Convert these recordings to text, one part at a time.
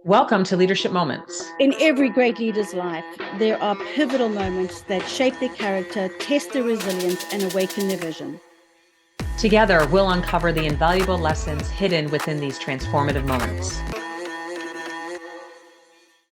Welcome to Leadership Moments. In every great leader's life, there are pivotal moments that shape their character, test their resilience, and awaken their vision. Together, we'll uncover the invaluable lessons hidden within these transformative moments.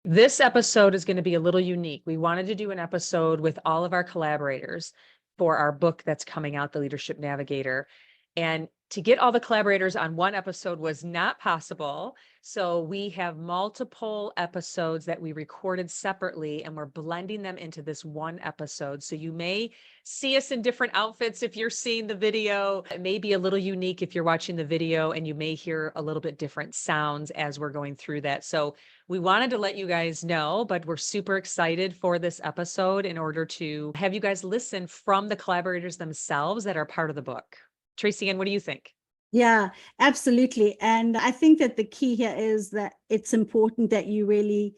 This episode is going to be a little unique. We wanted to do an episode with all of our collaborators for our book that's coming out, The Leadership Navigator. And to get all the collaborators on one episode was not possible. So we have multiple episodes that we recorded separately, and we're blending them into this one episode. So you may see us in different outfits if you're seeing the video. It may be a little unique if you're watching the video, and you may hear a little bit different sounds as we're going through that. So we wanted to let you guys know, but we're super excited for this episode in order to have you guys listen from the collaborators themselves that are part of the book. Tracy Ann, what do you think? Yeah, absolutely. And I think that the key here is that it's important that you really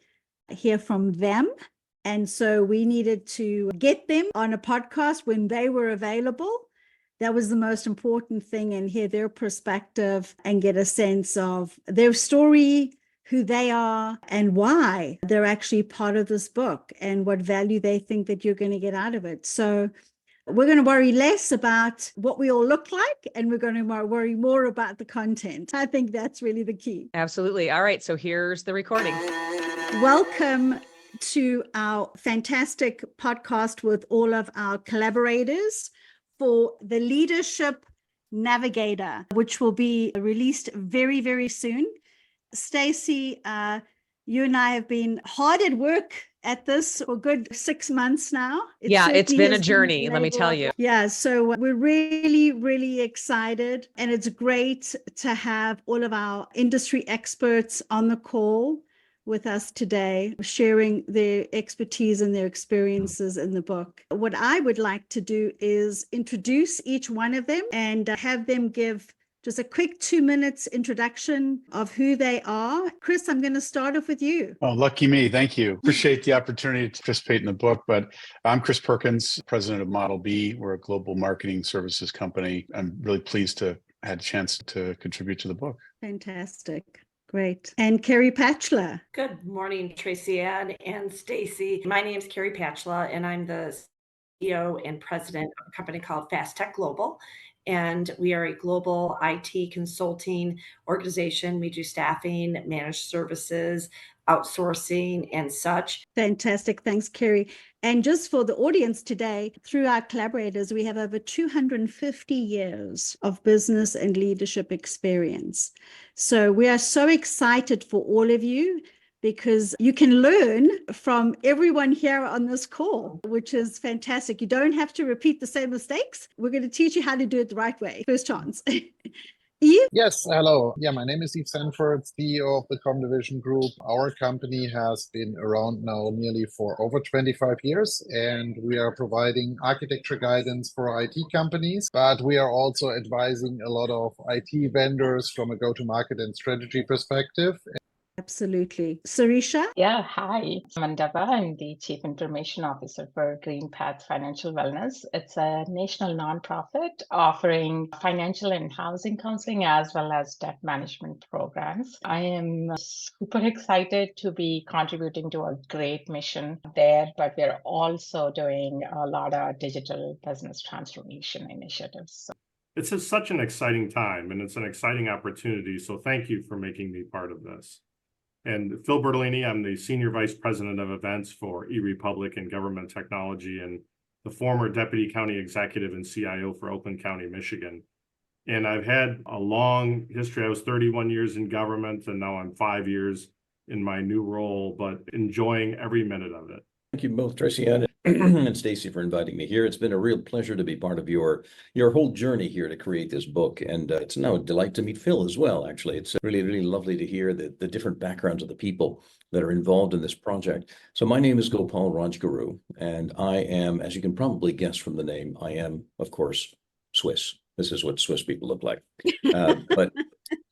hear from them. And so we needed to get them on a podcast when they were available. That was the most important thing, and hear their perspective and get a sense of their story, who they are, and why they're actually part of this book, and what value they think that you're going to get out of it. So we're going to worry less about what we all look like, and we're going to worry more about the content. I think that's really the key. Absolutely. All right. So here's the recording. Welcome to our fantastic podcast with all of our collaborators for the Leadership Navigator, which will be released very, very soon. Stacey, you and I have been hard at work at this for a good 6 months now. It's been a journey, let me tell you. Yeah, so we're really, really excited. And it's great to have all of our industry experts on the call with us today, sharing their expertise and their experiences in the book. What I would like to do is introduce each one of them and have them give just a quick 2 minutes introduction of who they are. Chris, I'm going to start off with you. Oh, lucky me. Thank you. Appreciate the opportunity to participate in the book. But I'm Chris Perkins, president of Model B. We're a global marketing services company. I'm really pleased to have had a chance to contribute to the book. Fantastic. Great. And Carey Pachla. Good morning, Tracy Ann and Stacey. My name is Carey Pachla, and I'm the CEO and president of a company called FastTek Global. And we are a global IT consulting organization. We do staffing, managed services, outsourcing, and such. Fantastic. Thanks, Carey. And just for the audience today, through our collaborators, we have over 250 years of business and leadership experience. So we are so excited for all of you, because you can learn from everyone here on this call, which is fantastic. You don't have to repeat the same mistakes. We're going to teach you how to do it the right way. First chance. Yves? Yes, hello. Yeah, my name is Yves Sandfort, CEO of the Comdivision Group. Our company has been around now nearly for over 25 years, and we are providing architecture guidance for IT companies, but we are also advising a lot of IT vendors from a go-to-market and strategy perspective. Absolutely. Sireesha? Yeah, hi. Mandava. I'm the Chief Information Officer for GreenPath Financial Wellness. It's a national nonprofit offering financial and housing counseling as well as debt management programs. I am super excited to be contributing to a great mission there, but we're also doing a lot of digital business transformation initiatives. It's such an exciting time, and it's an exciting opportunity. So thank you for making me part of this. And Phil Bertolini, I'm the Senior Vice President of Events for eRepublic and Government Technology, and the former Deputy County Executive and CIO for Oakland County, Michigan. And I've had a long history. I was 31 years in government, and now I'm 5 years in my new role, but enjoying every minute of it. Thank you both, Tracy Ann and Stacey, for inviting me here. It's been a real pleasure to be part of your whole journey here to create this book. And it's now a delight to meet Phil as well, actually. It's really, really lovely to hear the different backgrounds of the people that are involved in this project. So my name is Gopal RajGuru, and I am, as you can probably guess from the name, I am, of course, Swiss. This is what Swiss people look like. But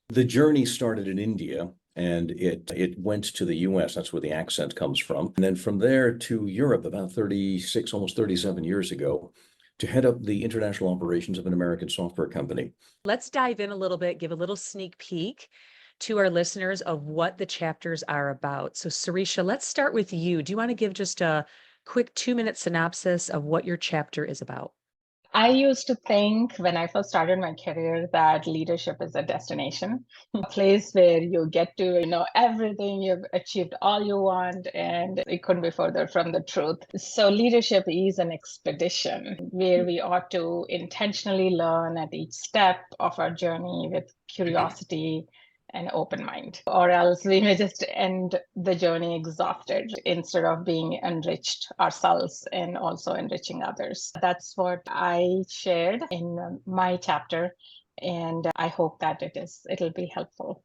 the journey started in India, and it went to the US. That's where the accent comes from. And then from there to Europe about 36, almost 37 years ago, to head up the international operations of an American software company. Let's dive in a little bit, give a little sneak peek to our listeners of what the chapters are about. So Sireesha, let's start with you. Do you want to give just a quick 2-minute synopsis of what your chapter is about? I used to think when I first started my career that leadership is a destination, a place where you get to know everything, you've achieved all you want, and it couldn't be further from the truth. So leadership is an expedition where we ought to intentionally learn at each step of our journey with curiosity and open mind, or else we may just end the journey exhausted instead of being enriched ourselves and also enriching others. That's what I shared in my chapter, and I hope that it'll be helpful.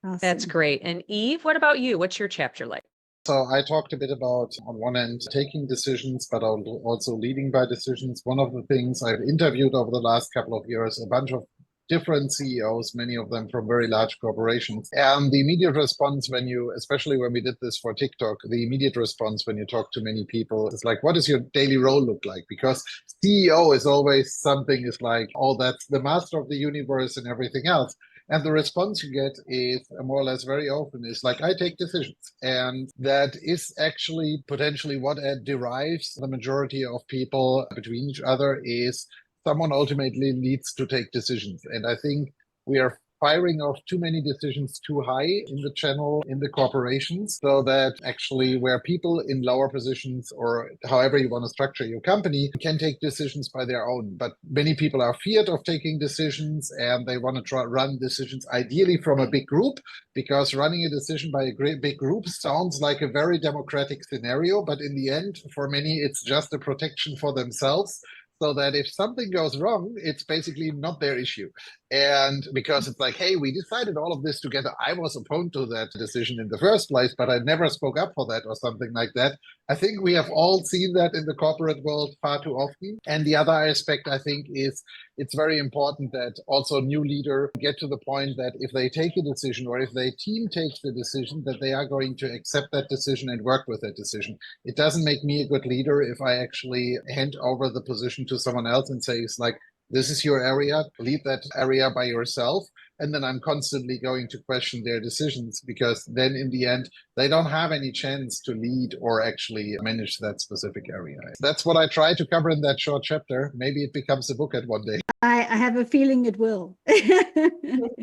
Awesome. That's great. And Yves, what about you? What's your chapter like? So I talked a bit about, on one end, taking decisions, but also leading by decisions. One of the things I've interviewed over the last couple of years, a bunch of different CEOs, many of them from very large corporations. And the immediate response especially when we did this for TikTok, the immediate response when you talk to many people is like, what does your daily role look like? Because CEO is always something is like, oh, that's the master of the universe and everything else. And the response you get is more or less very often is like, I take decisions. And that is actually potentially what derives the majority of people between each other is someone ultimately needs to take decisions. And I think we are firing off too many decisions too high in the channel, in the corporations, so that actually where people in lower positions or however you want to structure your company can take decisions by their own. But many people are feared of taking decisions and they want to run decisions ideally from a big group, because running a decision by a big group sounds like a very democratic scenario. But in the end, for many, it's just a protection for themselves. So that if something goes wrong, it's basically not their issue. And because it's like, hey, we decided all of this together. I was opposed to that decision in the first place, but I never spoke up for that or something like that. I think we have all seen that in the corporate world far too often. And the other aspect, I think, is it's very important that also new leaders get to the point that if they take a decision or if their team takes the decision, that they are going to accept that decision and work with that decision. It doesn't make me a good leader if I actually hand over the position to someone else and say, it's like, this is your area, lead that area by yourself. And then I'm constantly going to question their decisions, because then in the end, they don't have any chance to lead or actually manage that specific area. That's what I try to cover in that short chapter. Maybe it becomes a book at one day. I have a feeling it will.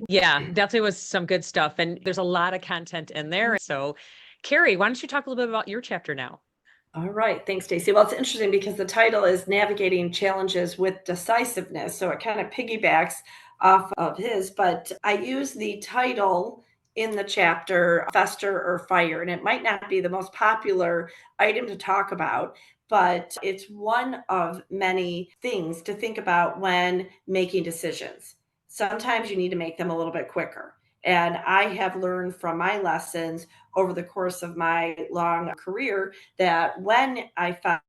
Yeah, definitely was some good stuff. And there's a lot of content in there. So Carey, why don't you talk a little bit about your chapter now? All right. Thanks, Stacey. Well, it's interesting because the title is Navigating Challenges with Decisiveness. So it kind of piggybacks off of his, but I use the title in the chapter, Fester or Fire. And it might not be the most popular item to talk about, but it's one of many things to think about when making decisions. Sometimes you need to make them a little bit quicker. And I have learned from my lessons over the course of my long career that when I found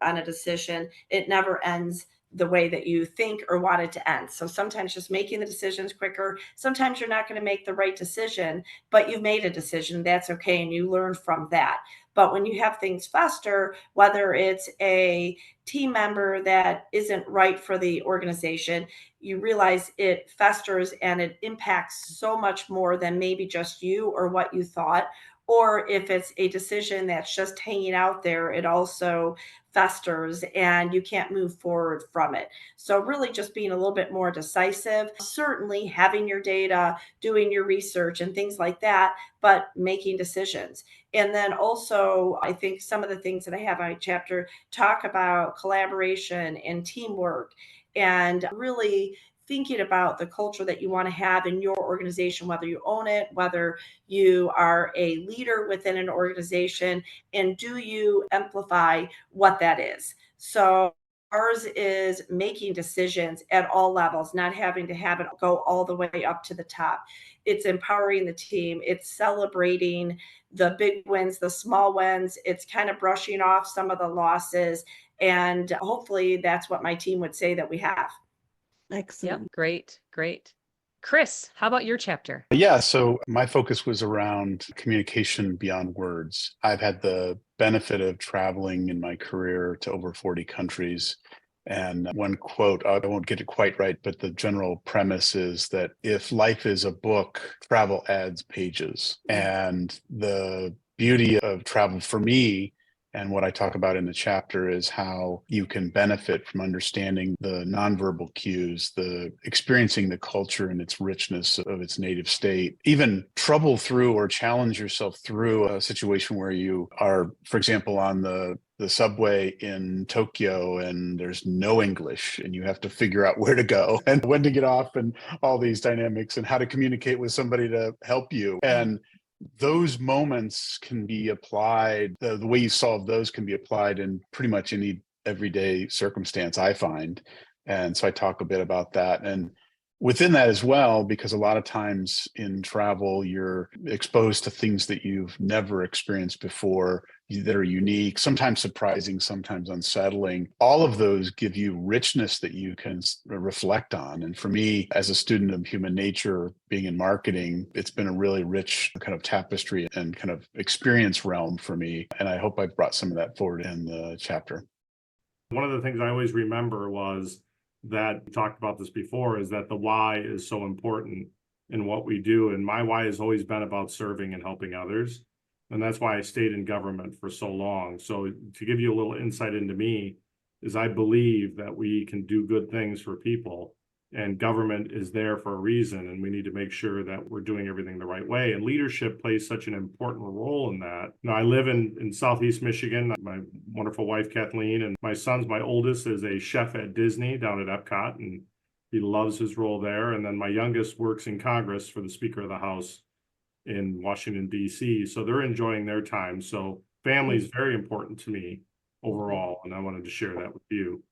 on a decision, it never ends the way that you think or want it to end. So sometimes just making the decisions quicker, sometimes you're not going to make the right decision, but you've made a decision. That's okay. And you learn from that. But when you have things fester, whether it's a team member that isn't right for the organization, you realize it festers and it impacts so much more than maybe just you or what you thought. Or if it's a decision that's just hanging out there, it also festers and you can't move forward from it. So really just being a little bit more decisive, certainly having your data, doing your research and things like that, but making decisions. And then also, I think some of the things that I have on my chapter talk about collaboration and teamwork and really thinking about the culture that you want to have in your organization, whether you own it, whether you are a leader within an organization, and do you amplify what that is? So ours is making decisions at all levels, not having to have it go all the way up to the top. It's empowering the team. It's celebrating the big wins, the small wins. It's kind of brushing off some of the losses. And hopefully that's what my team would say that we have. Excellent. Yep, great, great. Chris, how about your chapter? Yeah, so my focus was around communication beyond words. I've had the benefit of traveling in my career to over 40 countries. And one quote, I won't get it quite right, but the general premise is that if life is a book, travel adds pages. And the beauty of travel for me, and what I talk about in the chapter, is how you can benefit from understanding the nonverbal cues, the experiencing the culture and its richness of its native state, even trouble through or challenge yourself through a situation where you are, for example, on the subway in Tokyo and there's no English and you have to figure out where to go and when to get off and all these dynamics and how to communicate with somebody to help you. And those moments can be applied, the way you solve those can be applied in pretty much any everyday circumstance, I find. And so I talk a bit about that. And within that as well, because a lot of times in travel, you're exposed to things that you've never experienced before that are unique, sometimes surprising, sometimes unsettling. All of those give you richness that you can reflect on. And for me, as a student of human nature, being in marketing, it's been a really rich kind of tapestry and kind of experience realm for me. And I hope I brought some of that forward in the chapter. One of the things I always remember was that we talked about this before, is that the why is so important in what we do. And my why has always been about serving and helping others. And that's why I stayed in government for so long. So to give you a little insight into me, is I believe that we can do good things for people, and government is there for a reason, and we need to make sure that we're doing everything the right way. And leadership plays such an important role in that. Now, I live in Southeast Michigan. My wonderful wife, Kathleen, and my oldest is a chef at Disney down at Epcot, and he loves his role there. And then my youngest works in Congress for the Speaker of the House in Washington, D.C. So they're enjoying their time. So family is very important to me overall, and I wanted to share that with you.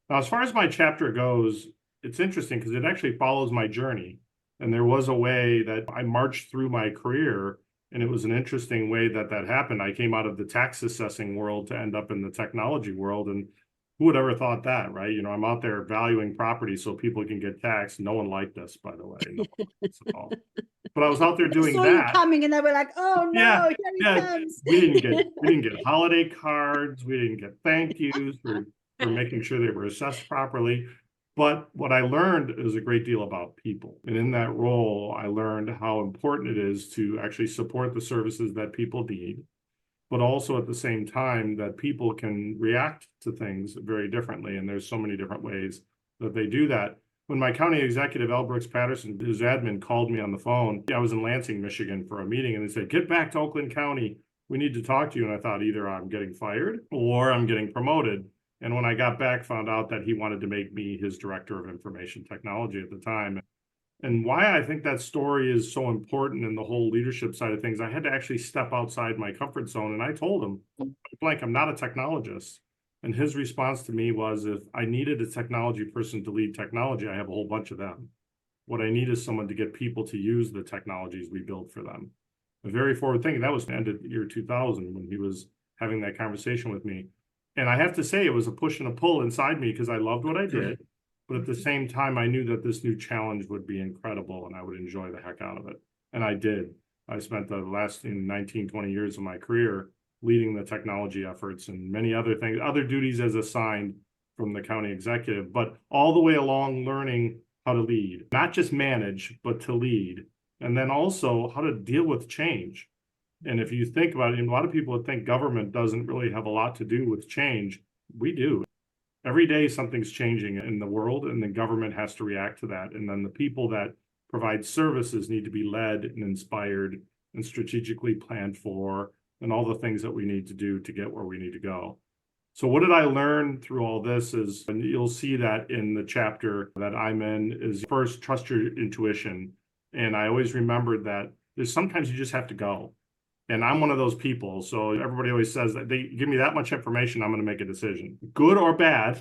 Now, as far as my chapter goes, it's interesting because it actually follows my journey. And there was a way that I marched through my career, and it was an interesting way that happened. I came out of the tax assessing world to end up in the technology world. And who would ever thought that, right? You know, I'm out there valuing property so people can get taxed. No one liked us, by the way. No one liked us at all. But I was out there doing saw that. You coming, and they were like, "Oh no, here he comes!" We didn't get holiday cards. We didn't get thank yous for making sure they were assessed properly. But what I learned is a great deal about people. And in that role, I learned how important it is to actually support the services that people need, but also at the same time that people can react to things very differently. And there's so many different ways that they do that. When my county executive, L. Brooks Patterson, his admin, called me on the phone, I was in Lansing, Michigan for a meeting, and they said, "Get back to Oakland County. We need to talk to you." And I thought either I'm getting fired or I'm getting promoted. And when I got back, found out that he wanted to make me his director of information technology at the time. And why I think that story is so important in the whole leadership side of things, I had to actually step outside my comfort zone. And I told him, blank, I'm not a technologist. And his response to me was, if I needed a technology person to lead technology, I have a whole bunch of them. What I need is someone to get people to use the technologies we build for them. A very forward thinking. That was the end of year 2000 when he was having that conversation with me. And I have to say, it was a push and a pull inside me because I loved what I did. But at the same time, I knew that this new challenge would be incredible and I would enjoy the heck out of it. And I did. I spent the last 19, 20 years of my career leading the technology efforts and many other things, other duties as assigned from the county executive, but all the way along learning how to lead, not just manage, but to lead. And then also how to deal with change. And if you think about it, a lot of people would think government doesn't really have a lot to do with change. We do. Every day something's changing in the world, and the government has to react to that. And then the people that provide services need to be led and inspired and strategically planned for, and all the things that we need to do to get where we need to go. So what did I learn through all this is, and you'll see that in the chapter that I'm in, is first, trust your intuition. And I always remembered that there's sometimes you just have to go. And I'm one of those people. So everybody always says that they give me that much information, I'm going to make a decision. Good or bad,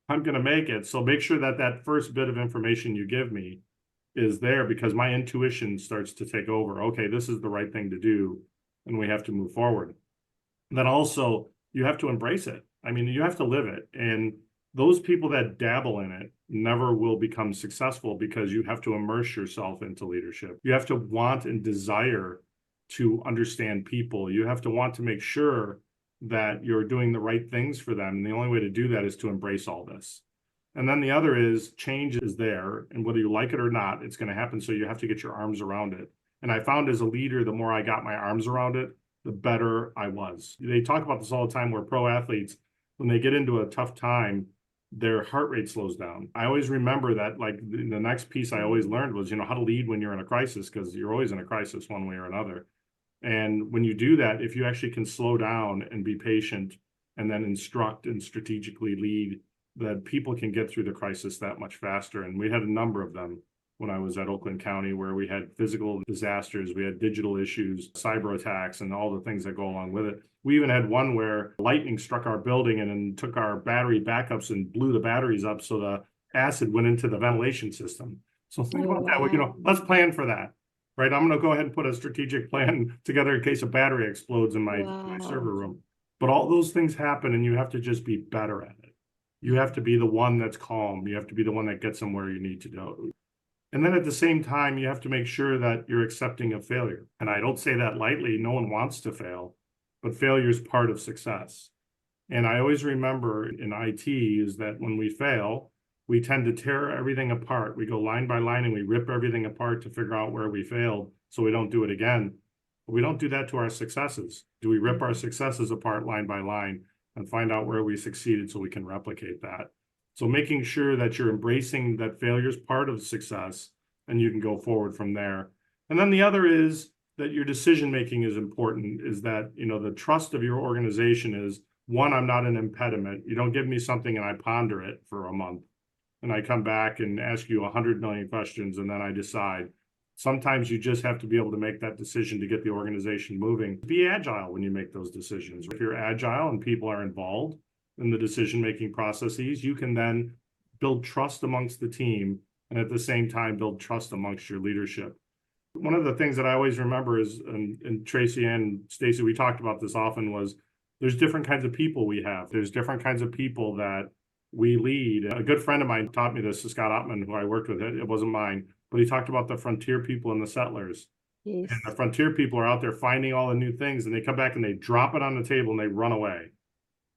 I'm going to make it. So make sure that that first bit of information you give me is there, because my intuition starts to take over. Okay, this is the right thing to do, and we have to move forward. And then also, you have to embrace it. I mean, you have to live it. And those people that dabble in it never will become successful, because you have to immerse yourself into leadership. You have to want and desire to understand people. You have to want to make sure that you're doing the right things for them. And the only way to do that is to embrace all this. And then the other is change is there, and whether you like it or not, it's going to happen. So you have to get your arms around it. And I found as a leader, the more I got my arms around it, the better I was. They talk about this all the time where pro athletes, when they get into a tough time, their heart rate slows down. I always remember that, like the next piece I always learned was, how to lead when you're in a crisis, because you're always in a crisis one way or another. And when you do that, if you actually can slow down and be patient and then instruct and strategically lead, that people can get through the crisis that much faster. And we had a number of them when I was at Oakland County, where we had physical disasters, we had digital issues, cyber attacks, and all the things that go along with it. We even had one where lightning struck our building and then took our battery backups and blew the batteries up, so the acid went into the ventilation system. So think about that. Well, let's plan for that, right? I'm going to go ahead and put a strategic plan together in case a battery explodes in my server room. But all those things happen, and you have to just be better at it. You have to be the one that's calm. You have to be the one that gets them where you need to go. And then at the same time, you have to make sure that you're accepting of failure. And I don't say that lightly. No one wants to fail, but failure is part of success. And I always remember in IT is that when we fail, we tend to tear everything apart. We go line by line and we rip everything apart to figure out where we failed so we don't do it again. But we don't do that to our successes. Do we rip our successes apart line by line and find out where we succeeded so we can replicate that? So making sure that you're embracing that failure is part of success, and you can go forward from there. And then the other is that your decision-making is important, is that, the trust of your organization is, one, I'm not an impediment. You don't give me something and I ponder it for a month and I come back and ask you 100 million questions and then I decide. Sometimes you just have to be able to make that decision to get the organization moving. Be agile when you make those decisions. If you're agile and people are involved in the decision-making processes, you can then build trust amongst the team and at the same time build trust amongst your leadership. One of the things that I always remember is, and Tracy and Stacy, we talked about this often, was there's different kinds of people we have. There's different kinds of people that we lead. A good friend of mine taught me this, Scott Ottman, who I worked with. It wasn't mine, but he talked about the frontier people and the settlers. Yes. And the frontier people are out there finding all the new things, and they come back and they drop it on the table and they run away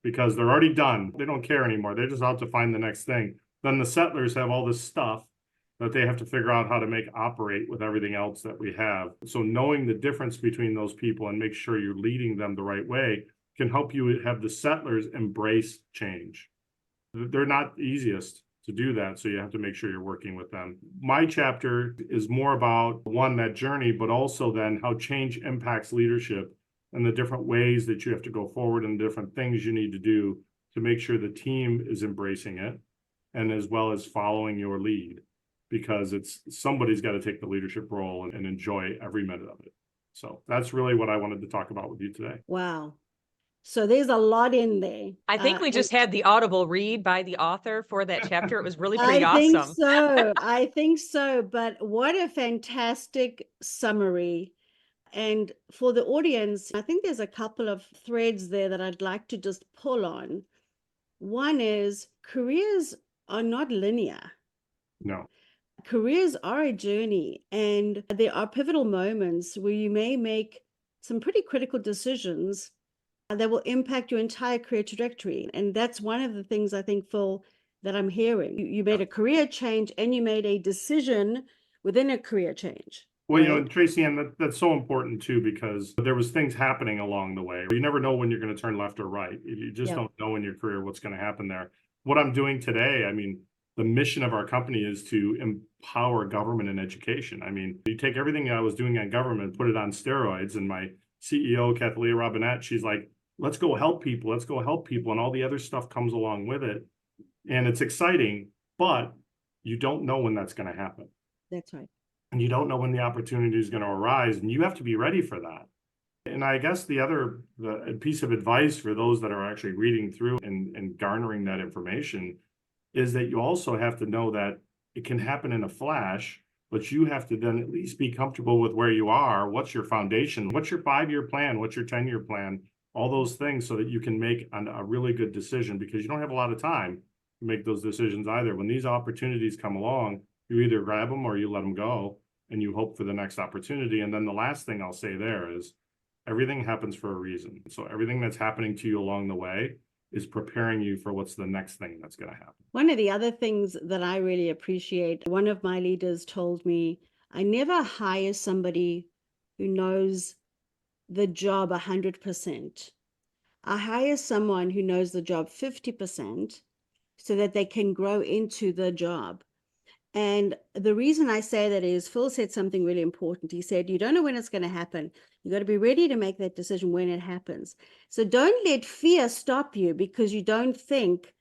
because they're already done. They don't care anymore. They're just out to find the next thing. Then the settlers have all this stuff that they have to figure out how to make operate with everything else that we have. So knowing the difference between those people and make sure you're leading them the right way can help you have the settlers embrace change. They're not the easiest to do that, so you have to make sure you're working with them. My chapter is more about, one, that journey, but also then how change impacts leadership and the different ways that you have to go forward and different things you need to do to make sure the team is embracing it, and as well as following your lead, because somebody's got to take the leadership role and enjoy every minute of it. So that's really what I wanted to talk about with you today. Wow. So there's a lot in there. I think we just had the audible read by the author for that chapter. It was really pretty awesome. I think so. But what a fantastic summary. And for the audience, I think there's a couple of threads there that I'd like to just pull on. One is careers are not linear. No. Careers are a journey, and there are pivotal moments where you may make some pretty critical decisions that will impact your entire career trajectory. And that's one of the things I think, Phil, that I'm hearing. You made a career change and you made a decision within a career change. Well, right? Tracy, and that's so important too, because there was things happening along the way. You never know when you're going to turn left or right. You just don't know in your career what's going to happen there. What I'm doing today, the mission of our company is to empower government and education. You take everything I was doing on government, put it on steroids, and my CEO, Kathleen Robinette, she's like, let's go help people. Let's go help people. And all the other stuff comes along with it. And it's exciting, but you don't know when that's going to happen. That's right. And you don't know when the opportunity is going to arise, and you have to be ready for that. And I guess the piece of advice for those that are actually reading through and garnering that information is that you also have to know that it can happen in a flash, but you have to then at least be comfortable with where you are. What's your foundation? What's your 5-year plan? What's your 10-year plan? All those things, so that you can make a really good decision, because you don't have a lot of time to make those decisions either. When these opportunities come along, you either grab them or you let them go, and you hope for the next opportunity. And then the last thing I'll say there is, Everything happens for a reason. So everything that's happening to you along the way is preparing you for what's the next thing that's going to happen. One of the other things that I really appreciate, one of my leaders told me, I never hire somebody who knows the job 100%. I hire someone who knows the job 50% so that they can grow into the job. And the reason I say that is Phil said something really important. He said, you don't know when it's going to happen. You got to be ready to make that decision when it happens. So don't let fear stop you because you don't think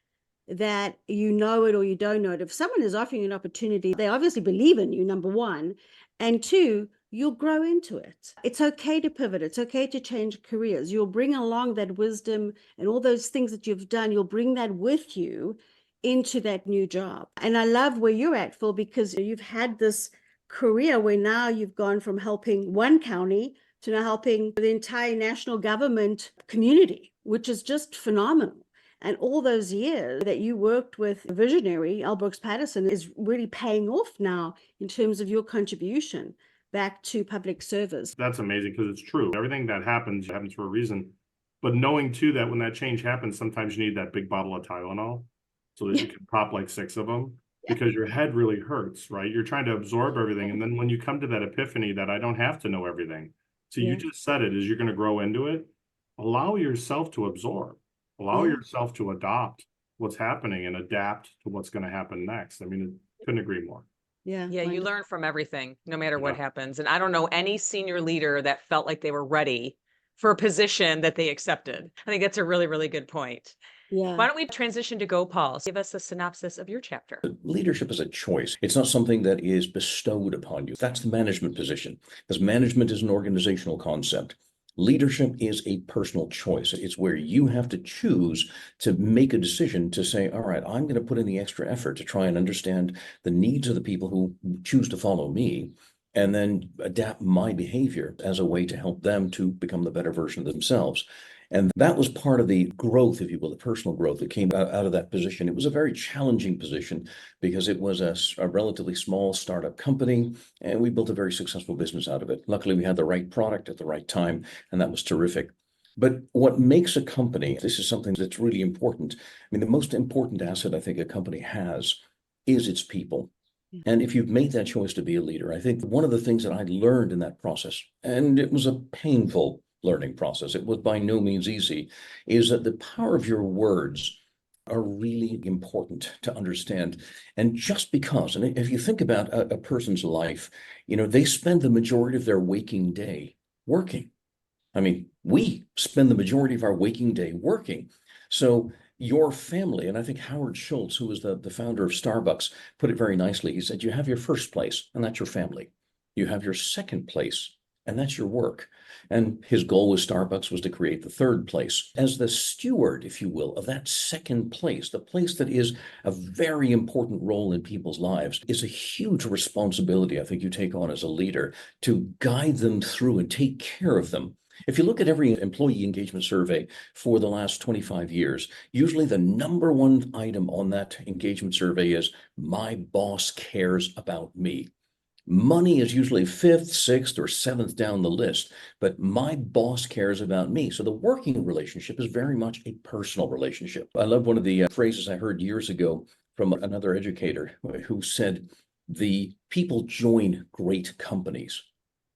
that you know it or you don't know it. If someone is offering you an opportunity, they obviously believe in you, number one. And two, you'll grow into it. It's okay to pivot. It's okay to change careers. You'll bring along that wisdom and all those things that you've done. You'll bring that with you into that new job. And I love where you're at, Phil, because you've had this career where now you've gone from helping one county to now helping the entire national government community, which is just phenomenal. And all those years that you worked with Visionary, L. Brooks Patterson, is really paying off now in terms of your contribution back to public service. That's amazing because it's true. Everything that happens for a reason. But knowing too that when that change happens, sometimes you need that big bottle of Tylenol so that you can pop like 6 of them because your head really hurts, right? You're trying to absorb everything. And then when you come to that epiphany that I don't have to know everything. So you just said it, is you're going to grow into it. Allow yourself to absorb. Allow yourself to adopt what's happening and adapt to what's going to happen next. I mean, I couldn't agree more. Yeah, you learn from everything, no matter what happens. And I don't know any senior leader that felt like they were ready for a position that they accepted. I think that's a really, really good point. Yeah. Why don't we transition to Gopal? Give us a synopsis of your chapter. Leadership is a choice. It's not something that is bestowed upon you. That's the management position, because management is an organizational concept. Leadership is a personal choice. It's where you have to choose to make a decision to say, all right, I'm going to put in the extra effort to try and understand the needs of the people who choose to follow me, and then adapt my behavior as a way to help them to become the better version of themselves. And that was part of the growth, if you will, the personal growth that came out of that position. It was a very challenging position because it was a relatively small startup company, and we built a very successful business out of it. Luckily, we had the right product at the right time, and that was terrific. But what makes a company, this is something that's really important. I mean, the most important asset I think a company has is its people. And if you've made that choice to be a leader, I think one of the things that I learned in that process, and it was a painful learning process, it was by no means easy, is that the power of your words are really important to understand. And just because, and if you think about a person's life, you know, they spend the majority of their waking day working. I mean, we spend the majority of our waking day working. So your family, and I think Howard Schultz, who was the founder of Starbucks, put it very nicely. He said, you have your first place, and that's your family. You have your second place, and that's your work. And his goal with Starbucks was to create the third place. As the steward, if you will, of that second place, the place that is a very important role in people's lives, is a huge responsibility I think you take on as a leader to guide them through and take care of them. If you look at every employee engagement survey for the last 25 years, usually the number one item on that engagement survey is, my boss cares about me. Money is usually 5th, 6th, or 7th down the list, but my boss cares about me. So the working relationship is very much a personal relationship. I love one of the phrases I heard years ago from another educator who said, the people join great companies,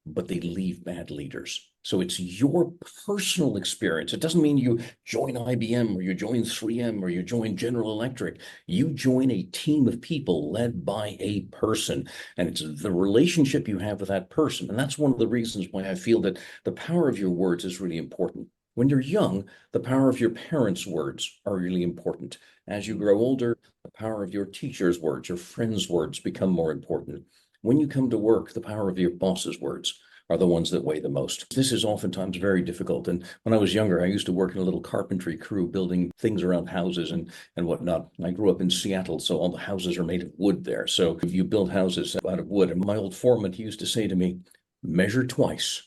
but they leave bad leaders. So it's your personal experience. It doesn't mean you join IBM or you join 3M or you join General Electric. You join a team of people led by a person, and it's the relationship you have with that person. And that's one of the reasons why I feel that the power of your words is really important. When you're young, the power of your parents' words are really important. As you grow older, the power of your teacher's words, your friends' words become more important. When you come to work, the power of your boss's words are the ones that weigh the most. This is oftentimes very difficult. And when I was younger, I used to work in a little carpentry crew building things around houses and whatnot. I grew up in Seattle, so all the houses are made of wood there. So you build houses out of wood. And my old foreman, he used to say to me, measure twice,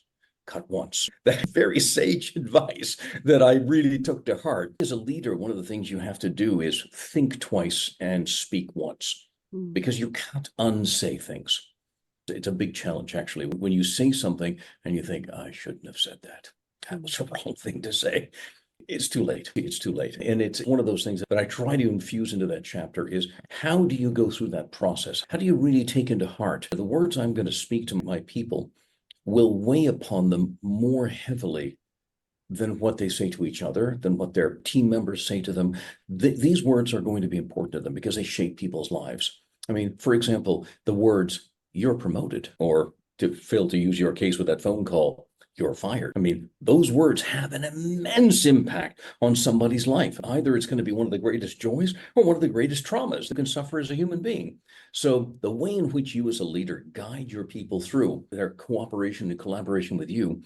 cut once. That very sage advice that I really took to heart. As a leader, one of the things you have to do is think twice and speak once, because you can't unsay things. It's a big challenge, actually, when you say something and you think, I shouldn't have said that. That was the wrong thing to say. It's too late. It's too late. And it's one of those things that I try to infuse into that chapter is how do you go through that process? How do you really take into heart the words I'm going to speak to my people will weigh upon them more heavily than what they say to each other, than what their team members say to them. These words are going to be important to them because they shape people's lives. I mean, for example, the words, you're promoted, or to Phil, to use your case with that phone call, you're fired. I mean, those words have an immense impact on somebody's life. Either it's going to be one of the greatest joys or one of the greatest traumas you can suffer as a human being. So the way in which you as a leader guide your people through their cooperation and collaboration with you,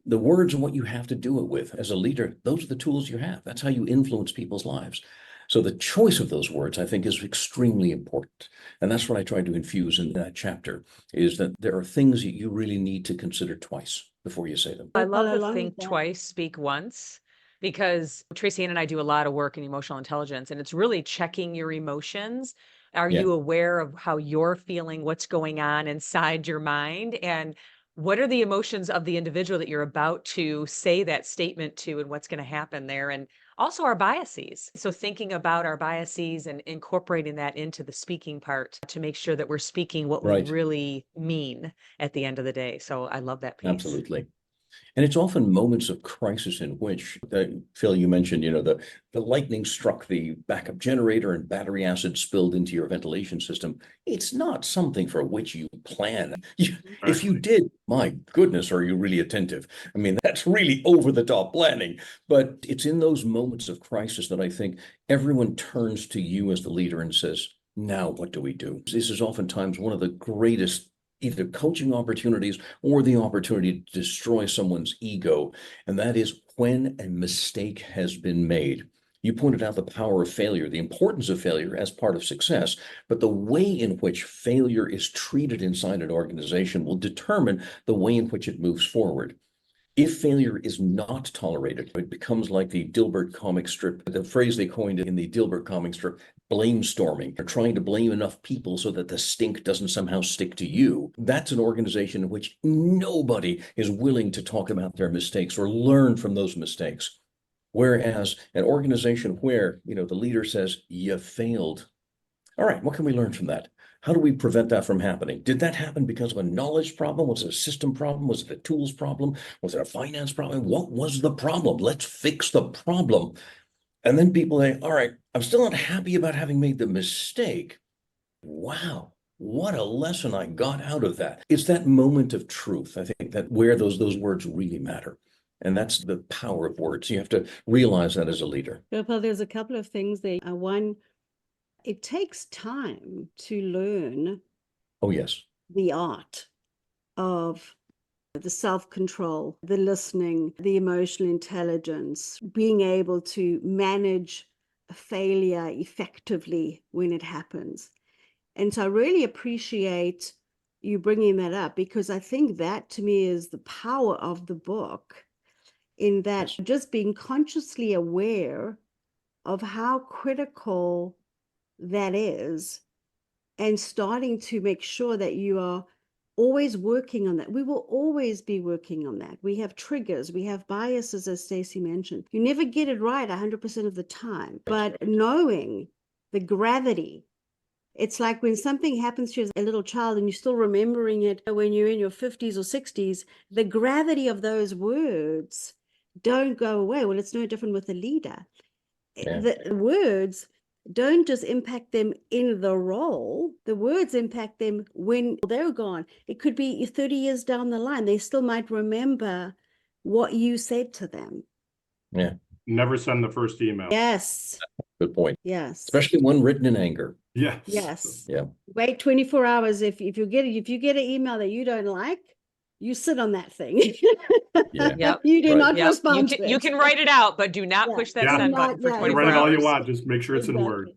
the words and what you have to do it with as a leader, those are the tools you have. That's how you influence people's lives. So the choice of those words, I think, is extremely important. And that's what I tried to infuse in that chapter, is that there are things that you really need to consider twice before you say them. I love the along think with that. twice, speak once, because Tracy Ann and I do a lot of work in emotional intelligence, and it's really checking your emotions. Are Yeah. you aware of how you're feeling, what's going on inside your mind? And what are the emotions of the individual that you're about to say that statement to, and what's going to happen there? And also our biases. So thinking about our biases and incorporating that into the speaking part to make sure that we're speaking what Right. we really mean at the end of the day. So I love that piece. Absolutely. And it's often moments of crisis in which, Phil, you mentioned, the lightning struck the backup generator and battery acid spilled into your ventilation system. It's not something for which you plan. If you did, my goodness, are you really attentive? I mean, that's really over the top planning. But it's in those moments of crisis that I think everyone turns to you as the leader and says, now what do we do? This is oftentimes one of the greatest either coaching opportunities or the opportunity to destroy someone's ego. And that is when a mistake has been made. You pointed out the power of failure, the importance of failure as part of success, but the way in which failure is treated inside an organization will determine the way in which it moves forward. If failure is not tolerated, it becomes like the Dilbert comic strip, the phrase they coined in the Dilbert comic strip, blame storming. They're trying to blame enough people so that the stink doesn't somehow stick to you. That's an organization in which nobody is willing to talk about their mistakes or learn from those mistakes. Whereas an organization where, the leader says, you failed. All right, what can we learn from that? How do we prevent that from happening? Did that happen because of a knowledge problem? Was it a system problem? Was it a tools problem? Was it a finance problem? What was the problem? Let's fix the problem. And then people say, all right, I'm still not happy about having made the mistake. Wow, what a lesson I got out of that. It's that moment of truth, I think, that where those words really matter. And that's the power of words. You have to realize that as a leader. Gopal, there's a couple of things there. One, it takes time to learn Oh, yes. the art of the self-control, the listening, the emotional intelligence, being able to manage failure effectively when it happens. And so I really appreciate you bringing that up, because I think that to me is the power of the book, in that Yes. just being consciously aware of how critical that is, and starting to make sure that you are always working on that. We will always be working on that. We have triggers, we have biases, as Stacey mentioned. You never get it right 100% of the time, but knowing the gravity. It's like when something happens to you as a little child and you're still remembering it when you're in your 50s or 60s, the gravity of those words don't go away. Well, it's no different with a leader. Yeah. The words don't just impact them in the role, the words impact them when they're gone. It could be 30 years down the line. They still might remember what you said to them. Yeah. Never send the first email. Yes. Good point. Yes. Especially one written in anger. Yes. Yes. Yeah. Wait 24 hours. If you get an email that you don't like, you sit on that thing. Yeah. Yep. You do Right. not Yep. respond to You it. can write it out, but do not Yeah. push that Yeah. send Do button not- for yeah, You 24 write it all you hours. want, just make sure it's in Word.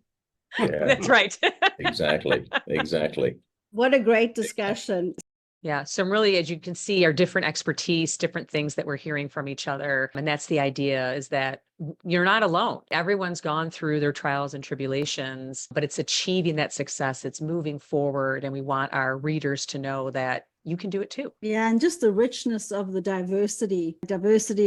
Yeah. That's right. Exactly. Exactly. What a great discussion. Yeah. Some really, as you can see, are different expertise, different things that we're hearing from each other. And that's the idea, is that you're not alone. Everyone's gone through their trials and tribulations, but it's achieving that success. It's moving forward. And we want our readers to know that you can do it too. Yeah, and just the richness of the diversity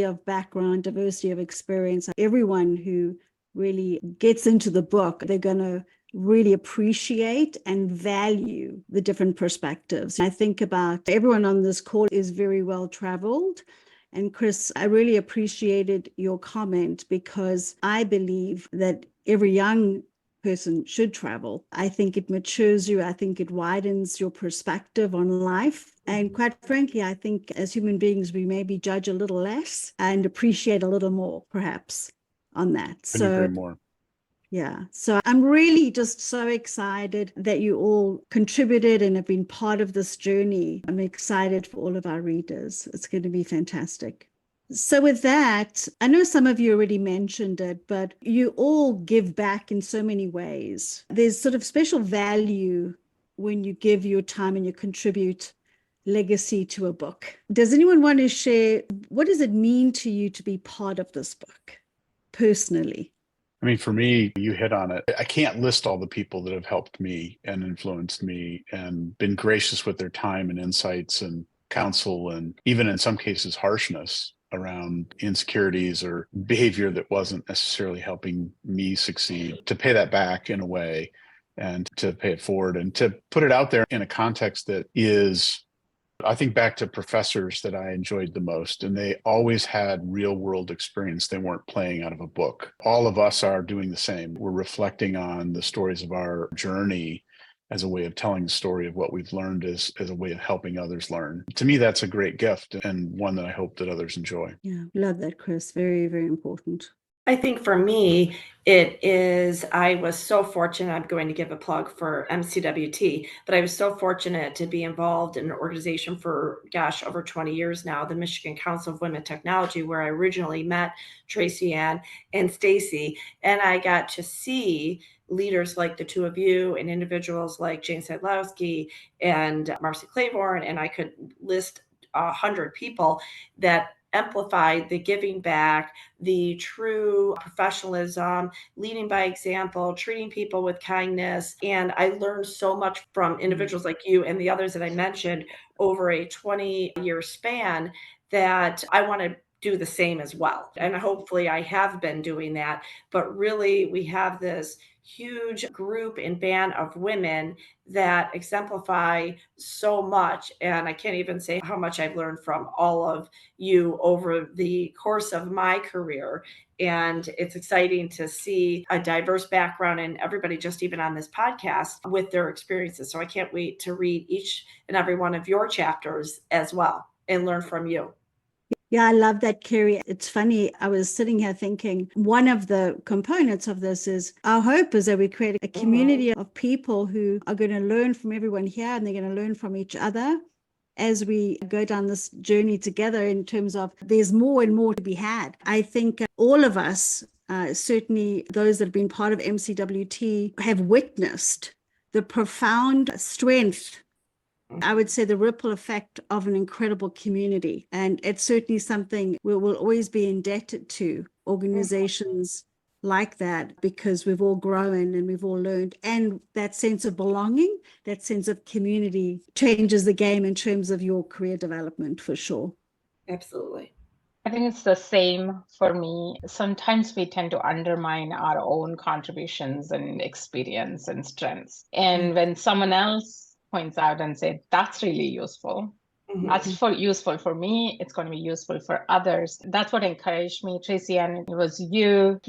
of background, diversity of experience. Everyone who really gets into the book, they're going to really appreciate and value the different perspectives. I think about everyone on this call is very well traveled. And Chris, I really appreciated your comment because I believe that every young person should travel. I think it matures you. I think it widens your perspective on life. And quite frankly, I think as human beings, we maybe judge a little less and appreciate a little more, perhaps, on that. Couldn't agree more. Yeah. So I'm really just so excited that you all contributed and have been part of this journey. I'm excited for all of our readers. It's going to be fantastic. So with that, I know some of you already mentioned it, but you all give back in so many ways. There's sort of special value when you give your time and you contribute legacy to a book. Does anyone want to share, what does it mean to you to be part of this book personally? I mean, for me, you hit on it. I can't list all the people that have helped me and influenced me and been gracious with their time and insights and counsel, and even in some cases, harshness around insecurities or behavior that wasn't necessarily helping me succeed. To pay that back in a way and to pay it forward and to put it out there in a context that is, I think back to professors that I enjoyed the most, and they always had real world experience. They weren't playing out of a book. All of us are doing the same. We're reflecting on the stories of our journey as a way of telling the story of what we've learned as a way of helping others learn. To me, that's a great gift and one that I hope that others enjoy. Yeah, love that, Chris. Very, very important. I think for me, it is, I was so fortunate, I'm going to give a plug for MCWT, but I was so fortunate to be involved in an organization for, over 20 years now, the Michigan Council of Women Technology, where I originally met Tracy Ann and Stacy, and I got to see leaders like the two of you and individuals like Jane Sadlowski and Marcy Claiborne, and I could list 100 people that amplified the giving back, the true professionalism, leading by example, treating people with kindness. And I learned so much from individuals like you and the others that I mentioned over a 20-year span that I want to do the same as well. And hopefully I have been doing that. But really, we have this huge group and band of women that exemplify so much. And I can't even say how much I've learned from all of you over the course of my career. And it's exciting to see a diverse background in everybody, just even on this podcast, with their experiences. So I can't wait to read each and every one of your chapters as well and learn from you. Yeah, I love that, Carey. It's funny. I was sitting here thinking one of the components of this is our hope is that we create a community of people who are going to learn from everyone here, and they're going to learn from each other as we go down this journey together, in terms of there's more and more to be had. I think all of us, certainly those that have been part of MCWT, have witnessed the profound strength, I would say, the ripple effect of an incredible community. And it's certainly something we will always be indebted to organizations like that, because we've all grown and we've all learned. And that sense of belonging, that sense of community changes the game in terms of your career development, for sure. Absolutely. I think it's the same for me. Sometimes we tend to undermine our own contributions and experience and strengths. And when someone else points out and say, that's really useful. That's useful for me. It's going to be useful for others. That's what encouraged me, Tracy. And it was you.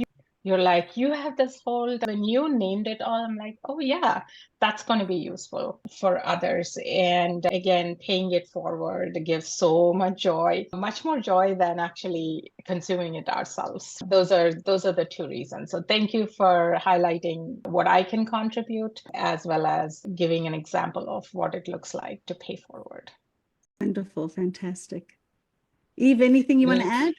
You're like, you have this whole, when you named it all, I'm like, oh yeah, that's going to be useful for others. And again, paying it forward gives so much joy, much more joy than actually consuming it ourselves. Those are the two reasons. So thank you for highlighting what I can contribute, as well as giving an example of what it looks like to pay forward. Wonderful. Fantastic. Yves, anything you want to add?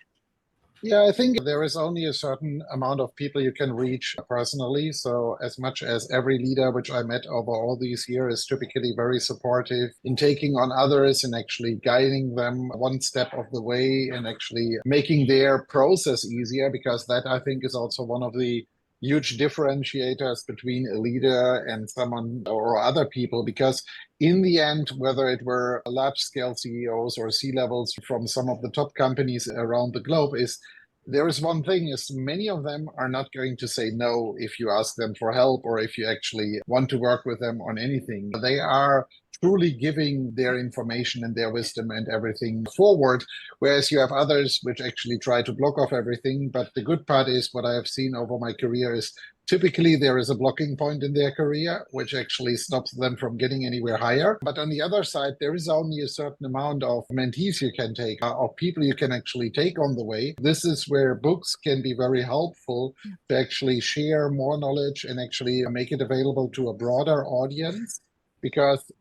Yeah, I think there is only a certain amount of people you can reach personally. So as much as every leader which I met over all these years is typically very supportive in taking on others and actually guiding them one step of the way and actually making their process easier, because that, I think, is also one of the huge differentiators between a leader and someone or other people, because in the end, whether it were large scale CEOs or C-levels from some of the top companies around the globe, is there is one thing is many of them are not going to say no if you ask them for help or if you actually want to work with them on anything. They are truly giving their information and their wisdom and everything forward, whereas you have others which actually try to block off everything. But the good part is what I have seen over my career is typically there is a blocking point in their career, which actually stops them from getting anywhere higher. But on the other side, there is only a certain amount of mentees you can take, of people you can actually take on the way. This is where books can be very helpful to actually share more knowledge and actually make it available to a broader audience. Because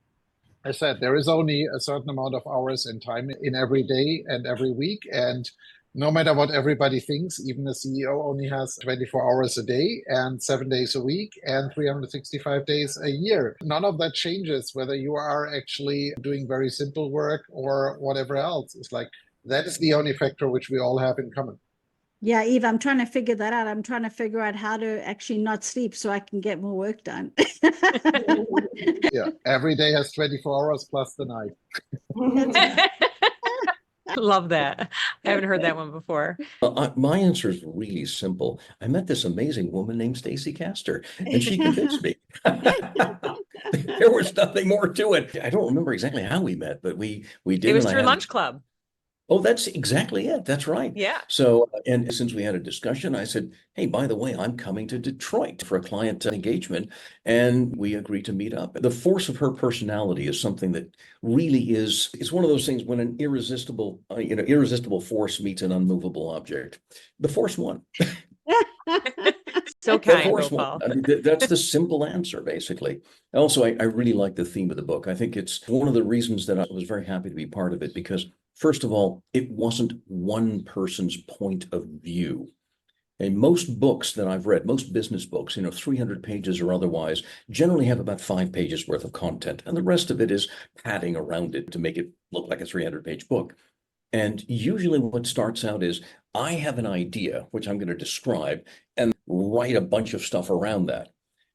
I said, there is only a certain amount of hours and time in every day and every week. And no matter what everybody thinks, even a CEO only has 24 hours a day and 7 days a week and 365 days a year. None of that changes whether you are actually doing very simple work or whatever else. It's like, that is the only factor which we all have in common. Yeah, Eve, I'm trying to figure that out. I'm trying to figure out how to actually not sleep so I can get more work done. Yeah, every day has 24 hours plus the night. Love that. I haven't heard that one before. My answer is really simple. I met this amazing woman named Stacy Castor, and she convinced me. There was nothing more to it. I don't remember exactly how we met, but we did. It was through Lunch Club. Oh, that's exactly it. That's right. Yeah. So, and since we had a discussion, I said, hey, by the way, I'm coming to Detroit for a client engagement. And we agreed to meet up. The force of her personality is something that really it's one of those things when an irresistible force meets an unmovable object. The force won. So kind, Gopal. I mean, that's the simple answer, basically. Also, I really like the theme of the book. I think it's one of the reasons that I was very happy to be part of it, because first of all, it wasn't one person's point of view. And most books that I've read, most business books, 300 pages or otherwise, generally have about 5 pages worth of content. And the rest of it is padding around it to make it look like a 300-page book. And usually what starts out is, I have an idea, which I'm going to describe, and write a bunch of stuff around that.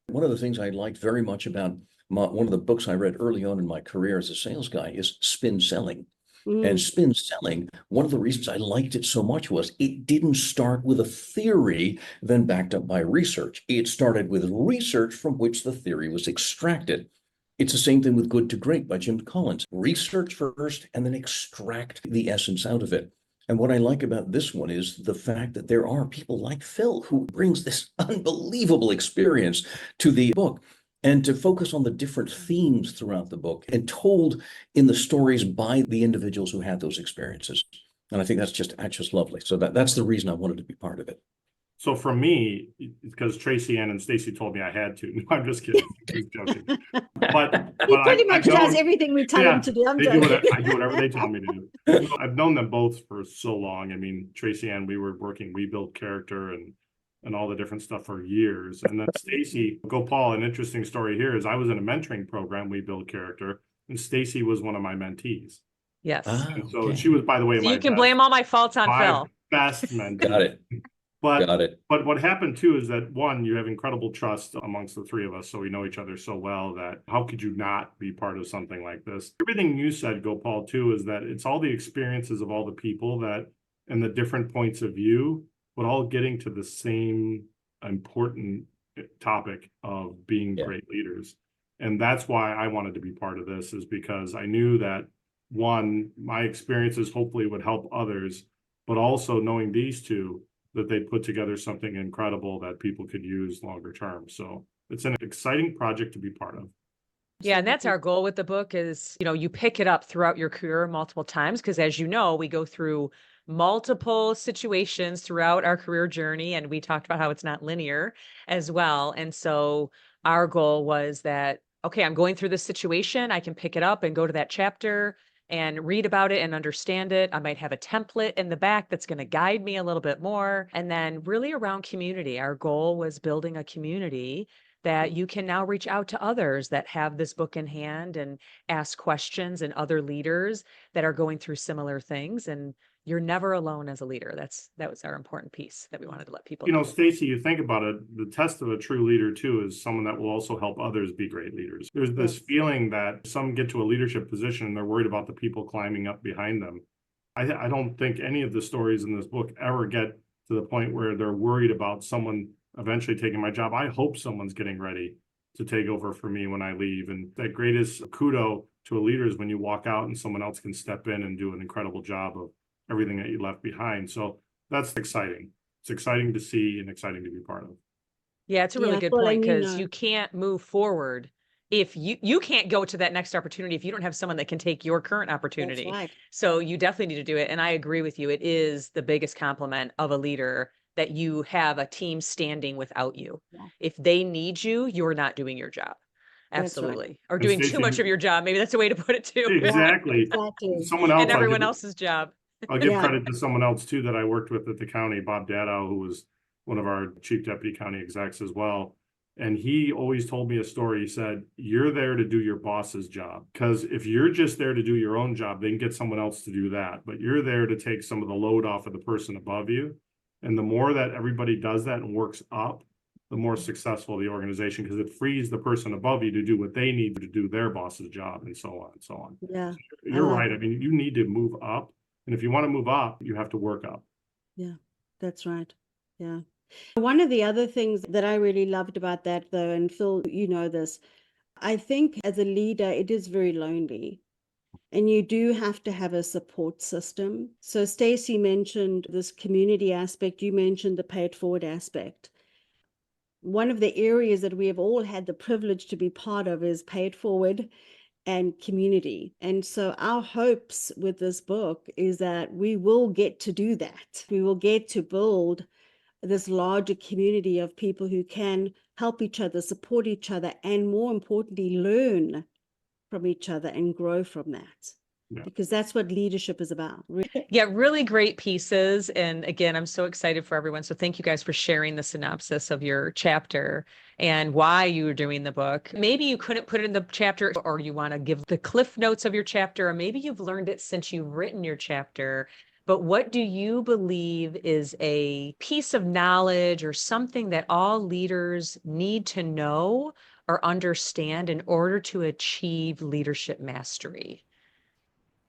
One of the things I liked very much about one of the books I read early on in my career as a sales guy is Spin Selling. And spin selling, one of the reasons I liked it so much was it didn't start with a theory, then backed up by research. It started with research from which the theory was extracted. It's the same thing with Good to Great by Jim Collins. Research first and then extract the essence out of it. And what I like about this one is the fact that there are people like Phil who brings this unbelievable experience to the book. And to focus on the different themes throughout the book and told in the stories by the individuals who had those experiences. And I think that's just lovely. So that's the reason I wanted to be part of it. So for me, because Tracy Ann and Stacy told me I had to. No, I'm just kidding. I'm joking. But he pretty much does everything we tell him to do. I do whatever they tell me to do. I've known them both for so long. I mean, Tracy Ann, we built character and all the different stuff for years. And then Stacy, Gopal, an interesting story here is I was in a mentoring program, We Build Character, and Stacy was one of my mentees. Yes. And so she was, by the way, so you can blame all my faults on Phil. Best mentee. Got it. Got it. But what happened too is that, one, you have incredible trust amongst the three of us. So we know each other so well that how could you not be part of something like this? Everything you said, Gopal, too, is that it's all the experiences of all the people that and the different points of view, but all getting to the same important topic of being great leaders. And that's why I wanted to be part of this, is because I knew that, one, my experiences hopefully would help others, but also knowing these two, that they put together something incredible that people could use longer term. So it's an exciting project to be part of. Yeah, and that's our goal with the book is, you pick it up throughout your career multiple times, because as you know, we go through multiple situations throughout our career journey, and we talked about how it's not linear as well. And so our goal was that, okay, I'm going through this situation, I can pick it up and go to that chapter and read about it and understand it. I might have a template in the back that's going to guide me a little bit more. And then really around community, our goal was building a community that you can now reach out to others that have this book in hand and ask questions, and other leaders that are going through similar things. And you're never alone as a leader. That was our important piece that we wanted to let people You know, know. Stacy, you think about it, the test of a true leader too is someone that will also help others be great leaders. There's this feeling that some get to a leadership position and they're worried about the people climbing up behind them. I don't think any of the stories in this book ever get to the point where they're worried about someone eventually taking my job. I hope someone's getting ready to take over for me when I leave. And that greatest kudo to a leader is when you walk out and someone else can step in and do an incredible job of everything that you left behind. So that's exciting. It's exciting to see and exciting to be part of. Yeah, it's a really good well, point, and because you can't move forward if you can't go to that next opportunity if you don't have someone that can take your current opportunity. That's right. So you definitely need to do it. And I agree with you. It is the biggest compliment of a leader that you have a team standing without you. Yeah. If they need you, you're not doing your job. That's right. Absolutely. Or And doing too Stacey, much of your job. Maybe that's a way to put it too. exactly. Exactly. Someone else, And everyone else's job. I'll give Yeah. credit to someone else too that I worked with at the county, Bob Dadow, who was one of our chief deputy county execs as well. And he always told me a story. He said, you're there to do your boss's job. Because if you're just there to do your own job, they can get someone else to do that. But you're there to take some of the load off of the person above you. And the more that everybody does that and works up, the more successful the organization, because it frees the person above you to do what they need to do their boss's job, and so on and so on. Yeah. So you're right. I mean, you need to move up. And if you want to move up, you have to work up. Yeah, that's right. Yeah. One of the other things that I really loved about that, though, and Phil, you know this, I think as a leader, it is very lonely. And you do have to have a support system. So Stacy mentioned this community aspect. You mentioned the pay it forward aspect. One of the areas that we have all had the privilege to be part of is pay it forward and community. And so our hopes with this book is that we will get to do that. We will get to build this larger community of people who can help each other, support each other, and more importantly, learn from each other and grow from that. Yeah. Because that's what leadership is about. Yeah, really great pieces. And again, I'm so excited for everyone. So thank you guys for sharing the synopsis of your chapter and why you were doing the book. Maybe you couldn't put it in the chapter, or you want to give the cliff notes of your chapter, or maybe you've learned it since you've written your chapter. But what do you believe is a piece of knowledge or something that all leaders need to know or understand in order to achieve leadership mastery?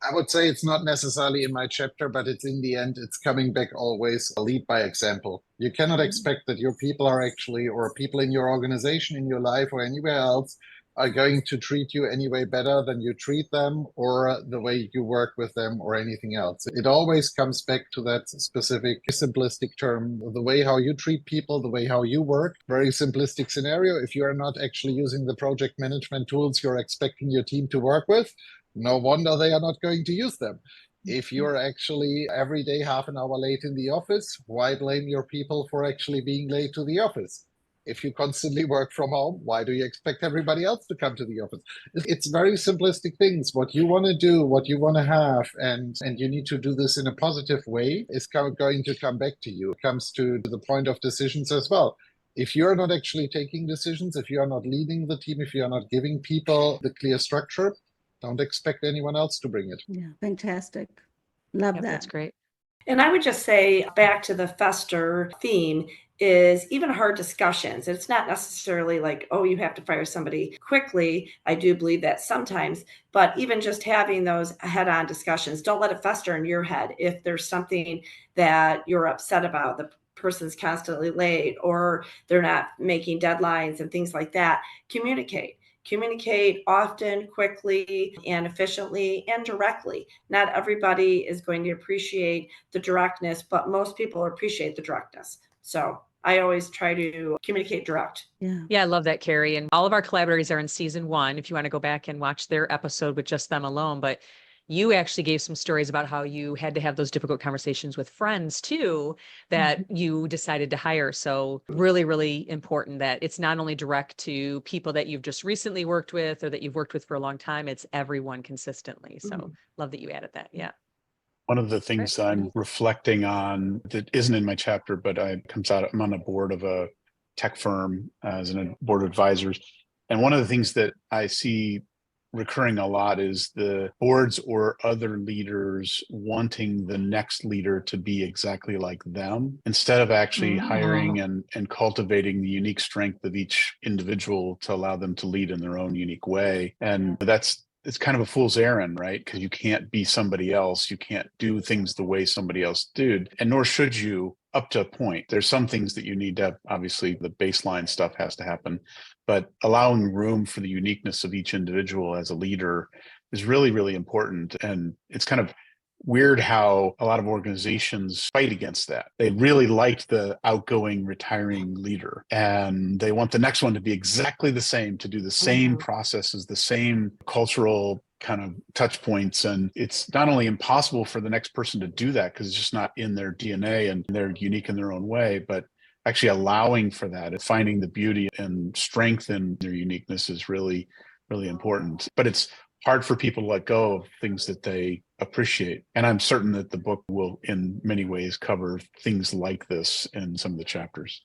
I would say it's not necessarily in my chapter, but it's in the end, it's coming back always lead by example. You cannot expect that your people are actually, or people in your organization, in your life, or anywhere else are going to treat you any way better than you treat them, or the way you work with them, or anything else. It always comes back to that specific simplistic term, the way how you treat people, the way how you work. Very simplistic scenario. If you are not actually using the project management tools you're expecting your team to work with, no wonder they are not going to use them. If you're actually every day half an hour late in the office, why blame your people for actually being late to the office? If you constantly work from home, why do you expect everybody else to come to the office? It's very simplistic things. What you want to do, what you want to have, and you need to do this in a positive way, is going to come back to you. It comes to the point of decisions as well. If you're not actually taking decisions, if you're not leading the team, if you're not giving people the clear structure, don't expect anyone else to bring it. Yeah, fantastic. Love that. That's great. And I would just say, back to the fester theme, is even hard discussions. It's not necessarily like, oh, you have to fire somebody quickly. I do believe that sometimes, but even just having those head-on discussions, don't let it fester in your head. If there's something that you're upset about, the person's constantly late, or they're not making deadlines and things like that, communicate. Communicate often, quickly, and efficiently, and directly. Not everybody is going to appreciate the directness, but most people appreciate the directness. So I always try to communicate direct. Yeah, I love that, Carey. And all of our collaborators are in season 1, if you want to go back and watch their episode with just them alone. But you actually gave some stories about how you had to have those difficult conversations with friends too, that you decided to hire. So really, really important that it's not only direct to people that you've just recently worked with or that you've worked with for a long time, it's everyone consistently. So love that you added that. Yeah. One of the things I'm reflecting on that isn't in my chapter, but I'm on a board of a tech firm as a board of advisors. And one of the things that I see recurring a lot is the boards or other leaders wanting the next leader to be exactly like them instead of actually hiring and cultivating the unique strength of each individual to allow them to lead in their own unique way. And it's kind of a fool's errand, right? Because you can't be somebody else. You can't do things the way somebody else did, and nor should you up to a point. There's some things that you need to have. Obviously, the baseline stuff has to happen, but allowing room for the uniqueness of each individual as a leader is really, really important. And it's kind of weird how a lot of organizations fight against that. They really like the outgoing, retiring leader, and they want the next one to be exactly the same, to do the same processes, the same cultural kind of touch points. And it's not only impossible for the next person to do that because it's just not in their DNA and they're unique in their own way, but actually allowing for that and finding the beauty and strength in their uniqueness is really, really important. But it's hard for people to let go of things that they appreciate. And I'm certain that the book will, in many ways, cover things like this in some of the chapters.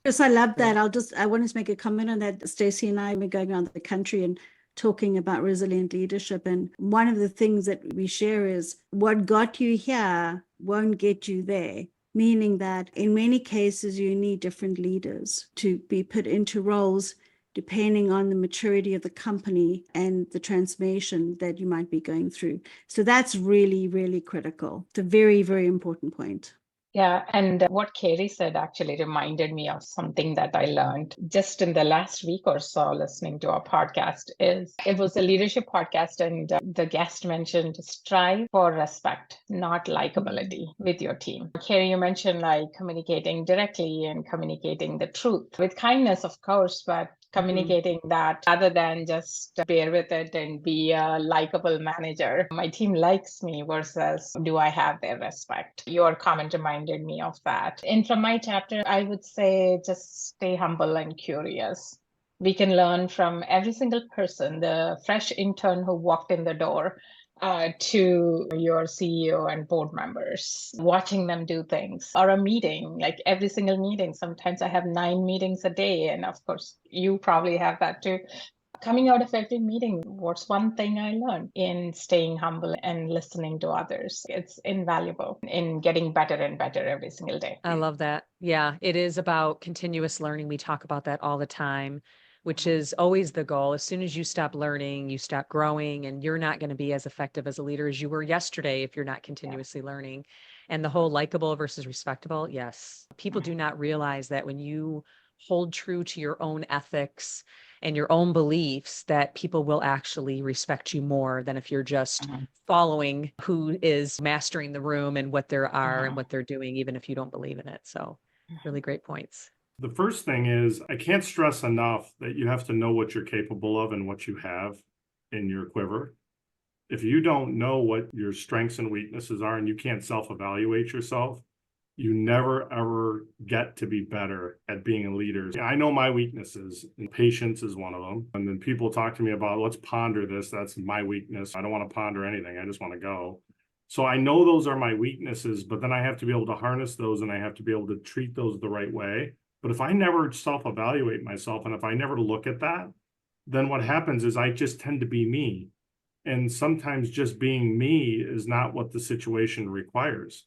Yes, I love that. I wanted to make a comment on that. Stacey and I were going around the country and talking about resilient leadership. And one of the things that we share is what got you here won't get you there. Meaning that in many cases, you need different leaders to be put into roles depending on the maturity of the company and the transformation that you might be going through. So that's really, really critical. It's a very, very important point. Yeah, and what Carey said actually reminded me of something that I learned just in the last week or so listening to our podcast. It was a leadership podcast, and the guest mentioned strive for respect, not likability with your team. Carey, you mentioned like communicating directly and communicating the truth with kindness, of course, but communicating that rather than just bear with it and be a likable manager. My team likes me versus do I have their respect? Your comment reminded me of that. And from my chapter, I would say just stay humble and curious. We can learn from every single person, the fresh intern who walked in the door, to your CEO and board members, watching them do things, or a meeting, like every single meeting. Sometimes I have 9 meetings a day. And of course, you probably have that too. Coming out of every meeting, what's one thing I learned in staying humble and listening to others? It's invaluable in getting better and better every single day. I love that. Yeah, it is about continuous learning. We talk about that all the time, which is always the goal. As soon as you stop learning, you stop growing, and you're not going to be as effective as a leader as you were yesterday if you're not continuously learning. And the whole likable versus respectable, yes. People do not realize that when you hold true to your own ethics and your own beliefs, that people will actually respect you more than if you're just following who is mastering the room and what there are and what they're doing, even if you don't believe in it. So really great points. The first thing is, I can't stress enough that you have to know what you're capable of and what you have in your quiver. If you don't know what your strengths and weaknesses are and you can't self-evaluate yourself, you never, ever get to be better at being a leader. I know my weaknesses, and patience is one of them. And then people talk to me about, let's ponder this. That's my weakness. I don't want to ponder anything. I just want to go. So I know those are my weaknesses, but then I have to be able to harness those and I have to be able to treat those the right way. But if I never self-evaluate myself and if I never look at that, then what happens is I just tend to be me. And sometimes just being me is not what the situation requires.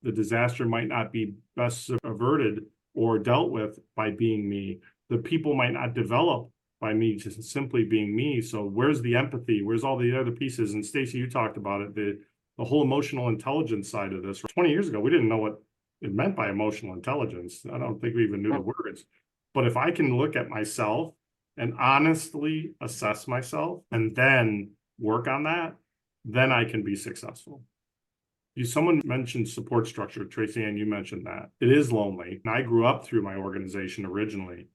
The disaster might not be best averted or dealt with by being me. The people might not develop by me just simply being me. So where's the empathy? Where's all the other pieces? And Stacey, you talked about it, the whole emotional intelligence side of this. 20 years ago, we didn't know what it meant by emotional intelligence. I don't think we even knew the words. But if I can look at myself and honestly assess myself and then work on that, then I can be successful. Someone mentioned support structure, Tracy Ann, you mentioned that. It is lonely. And I grew up through my organization originally,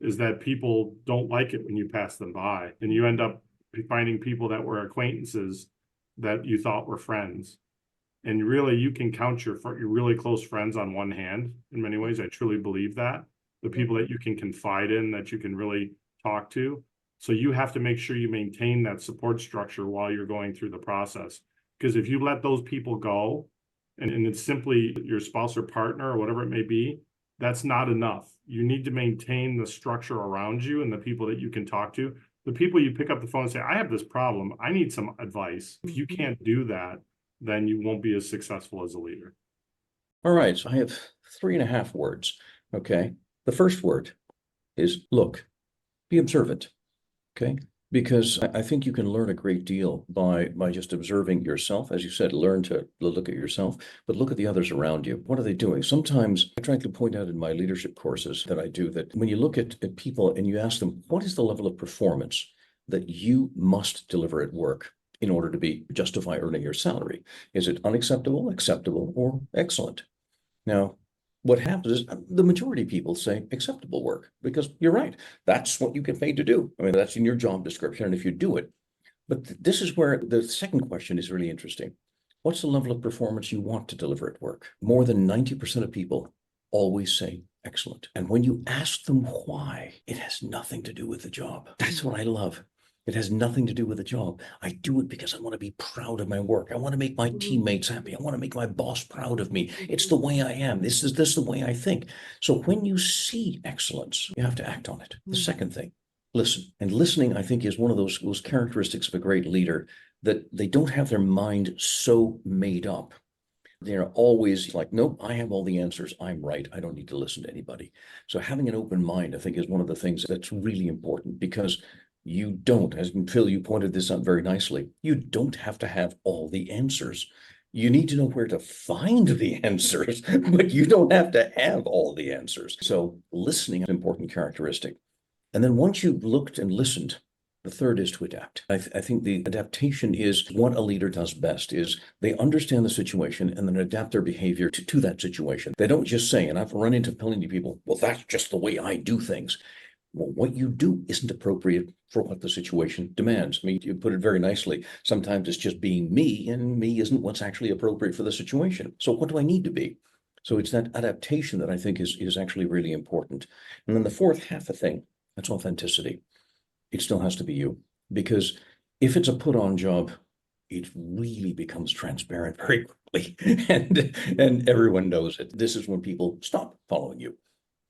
is that people don't like it when you pass them by. And you end up finding people that were acquaintances that you thought were friends. And really, you can count your really close friends on one hand in many ways. I truly believe that. The people that you can confide in, that you can really talk to. So you have to make sure you maintain that support structure while you're going through the process. Because if you let those people go, and it's simply your spouse or partner or whatever it may be, that's not enough. You need to maintain the structure around you and the people that you can talk to The people you pick up the phone and say, I have this problem, I need some advice. If you can't do that, then you won't be as successful as a leader. All right, so I have 3.5 words, okay? The first word is look, be observant, okay? Because I think you can learn a great deal by just observing yourself. As you said, learn to look at yourself, but look at the others around you. What are they doing? Sometimes I try to point out in my leadership courses that I do that when you look at people and you ask them, what is the level of performance that you must deliver at work in order to justify earning your salary? Is it unacceptable, acceptable, or excellent? Now, what happens is the majority of people say acceptable work because you're right. That's what you get paid to do. I mean, that's in your job description. And if you do it, but this is where the second question is really interesting. What's the level of performance you want to deliver at work? More than 90% of people always say excellent. And when you ask them why, it has nothing to do with the job. That's what I love. It has nothing to do with the job. I do it because I want to be proud of my work. I want to make my teammates happy. I want to make my boss proud of me. It's the way I am. This is the way I think. So when you see excellence, you have to act on it. The second thing, listen. And listening, I think, is one of those characteristics of a great leader, that they don't have their mind so made up. They're always like, nope, I have all the answers. I'm right. I don't need to listen to anybody. So having an open mind, I think, is one of the things that's really important, because you don't, as Phil, you pointed this out very nicely, you don't have to have all the answers. You need to know where to find the answers, but you don't have to have all the answers. So listening is an important characteristic. And then once you've looked and listened, the third is to adapt. I think the adaptation is what a leader does best, is they understand the situation and then adapt their behavior to that situation. They don't just say, and I've run into plenty of people, well, that's just the way I do things. Well, what you do isn't appropriate for what the situation demands. I mean, you put it very nicely. Sometimes it's just being me, and me isn't what's actually appropriate for the situation. So what do I need to be? So it's that adaptation that I think is actually really important. And then the fourth half of thing, that's authenticity. It still has to be you, because if it's a put-on job, it really becomes transparent very quickly, and everyone knows it. This is when people stop following you.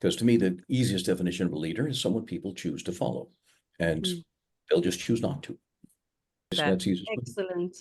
Because to me, the easiest definition of a leader is someone people choose to follow, and they'll just choose not to. That's easy. Excellent.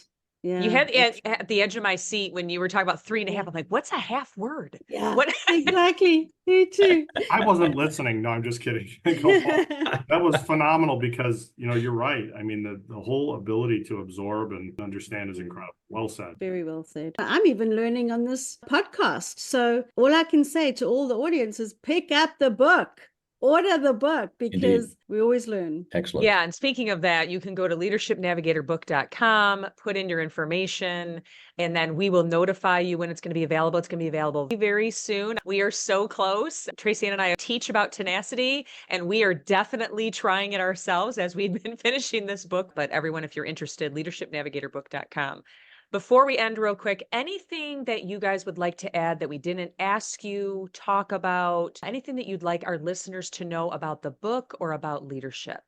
Yeah. You had at the edge of my seat when you were talking about 3.5. I'm like, what's a half word? Yeah, What? exactly. Me too. I wasn't listening. No, I'm just kidding. That was phenomenal, because, you're right. I mean, the whole ability to absorb and understand is incredible. Well said. Very well said. I'm even learning on this podcast. So all I can say to all the audience is pick up the book. Order the book, because Indeed. we always learn. Excellent. Yeah. And speaking of that, you can go to leadershipnavigatorbook.com, put in your information, and then we will notify you when it's going to be available. It's going to be available very soon. We are so close. Tracy and I teach about tenacity, and we are definitely trying it ourselves as we've been finishing this book. But everyone, if you're interested, leadershipnavigatorbook.com. Before we end real quick, anything that you guys would like to add that we didn't ask you, talk about, anything that you'd like our listeners to know about the book or about leadership?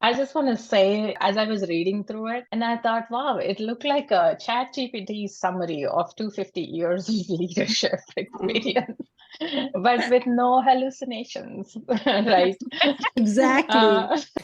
I just want to say, as I was reading through it, and I thought, wow, it looked like a ChatGPT summary of 250 years of leadership experience, but with no hallucinations, right? Exactly.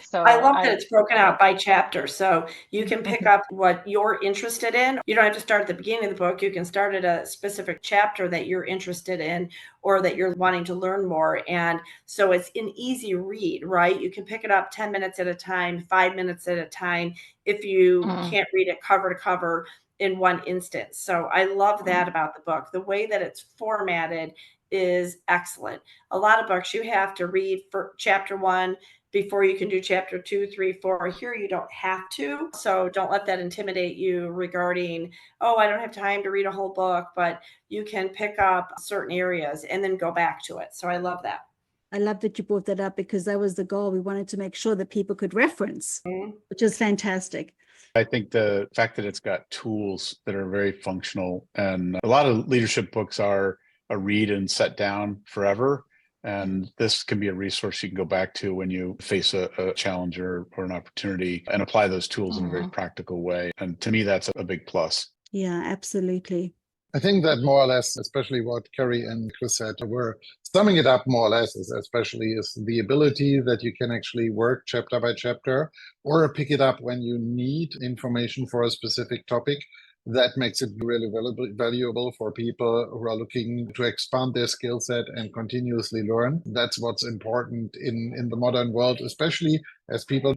So I love that it's broken out by chapter, so you can pick up what you're interested in. You don't have to start at the beginning of the book. You can start at a specific chapter that you're interested in or that you're wanting to learn more. And so it's an easy read, right? You can pick it up 10 minutes at a time, 5 minutes at a time, if you can't read it cover to cover in one instance. So I love that about the book. The way that it's formatted is excellent. A lot of books you have to read for chapter 1 before you can do chapter 2, 3, 4. Here you don't have to. So don't let that intimidate you regarding, oh, I don't have time to read a whole book, but you can pick up certain areas and then go back to it. So I love that. I love that you brought that up, because that was the goal. We wanted to make sure that people could reference, which is fantastic. I think the fact that it's got tools that are very functional, and a lot of leadership books are a read and set down forever. And this can be a resource you can go back to when you face a challenge or an opportunity, and apply those tools in a very practical way. And to me, that's a big plus. Yeah, absolutely. I think that more or less, especially what Carey and Chris said, were Summing it up more or less is the ability that you can actually work chapter by chapter or pick it up when you need information for a specific topic. That makes it really valuable for people who are looking to expand their skill set and continuously learn. That's what's important in the modern world, especially as people